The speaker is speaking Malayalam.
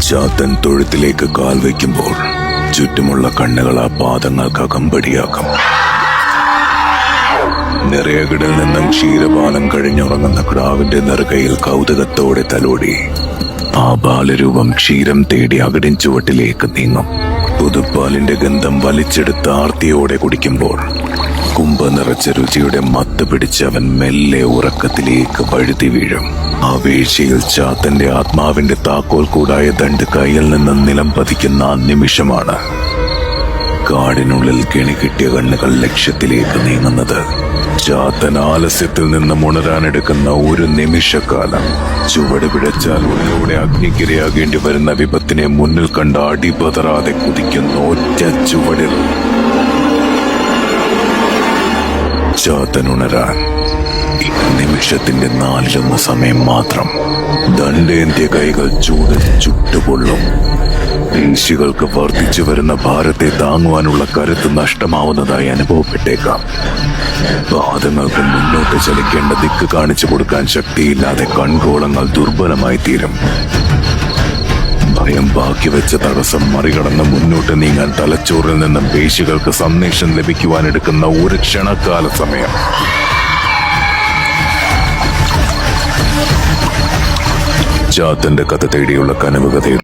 ചാത്തൻ തൊഴുത്തിലേക്ക് കാൽ വയ്ക്കുമ്പോൾ ചുറ്റുമുള്ള കണ്ണുകൾ ആ പാദങ്ങൾക്ക് അകമ്പടിയാക്കും. നിറയകിടിൽ നിന്നും ക്ഷീരപാനം കഴിഞ്ഞുറങ്ങുന്ന ക്രാവിന്റെ നെറുകയിൽ കൗതുകത്തോടെ തലോടി ആ ബാലരൂപം ക്ഷീരം തേടി അകിടിൻ ചുവട്ടിലേക്ക് നീങ്ങും. പുതുപ്പാലിന്റെ ഗന്ധം വലിച്ചെടുത്ത് ആർത്തിയോടെ കുടിക്കുമ്പോൾ കുമ്പ നിറച്ച രുചിയുടെ മത്ത് പിടിച്ച് അവൻ മെല്ലെ ഉറക്കത്തിലേക്ക് വഴുതി വീഴും. ആ വീഴ്ചയിൽ ചാത്തന്റെ ആത്മാവിന്റെ താക്കോൽ കൂടായ ദണ്ട് കയ്യിൽ നിന്ന് നിലം പതിക്കുന്ന ആ നിമിഷമാണ് കാടിനുള്ളിൽ കെണി കിട്ടിയ കണ്ണുകൾ ലക്ഷ്യത്തിലേക്ക് നീങ്ങുന്നത്. ചാത്തൻ ആലസ്യത്തിൽ നിന്നും ഉണരാനെടുക്കുന്ന ഒരു നിമിഷക്കാലം. ചുവട് പിഴച്ചാൽ ഉള്ളിലൂടെ അഗ്നിക്കിരയാകേണ്ടി വരുന്ന വിപത്തിനെ മുന്നിൽ കണ്ട അടിപതറാതെ കുതിക്കുന്ന ഒറ്റ ചുവടിൽ ചാത്തൻ ഉണരാൻ ഈ നിമിഷത്തിന്റെ 4 സമയം മാത്രം. ദണ്ടേന്ത്യ കൈകൾ ചൂടിൽ ചുട്ടുപൊള്ളും. പേശികൾക്ക് വർദ്ധിച്ചു വരുന്ന ഭാരത്തെ താങ്ങുവാനുള്ള കരുത്ത് നഷ്ടമാവുന്നതായി അനുഭവപ്പെട്ടേക്കാം. പാദങ്ങൾക്ക് മുന്നോട്ട് ചലിക്കേണ്ട ദിക്ക് കാണിച്ചു കൊടുക്കാൻ ശക്തിയില്ലാതെ കൺകോളങ്ങൾ ദുർബലമായി തീരും. ഭയം ബാക്കി വെച്ച തടസ്സം മറികടന്ന് മുന്നോട്ട് നീങ്ങാൻ തലച്ചോറിൽ നിന്നും പേശികൾക്ക് സന്ദേശം ലഭിക്കുവാനെടുക്കുന്ന ഒരു ക്ഷണകാല സമയം. ചാത്തന്റെ കഥ തേടിയുള്ള കനവ് കഥയിൽ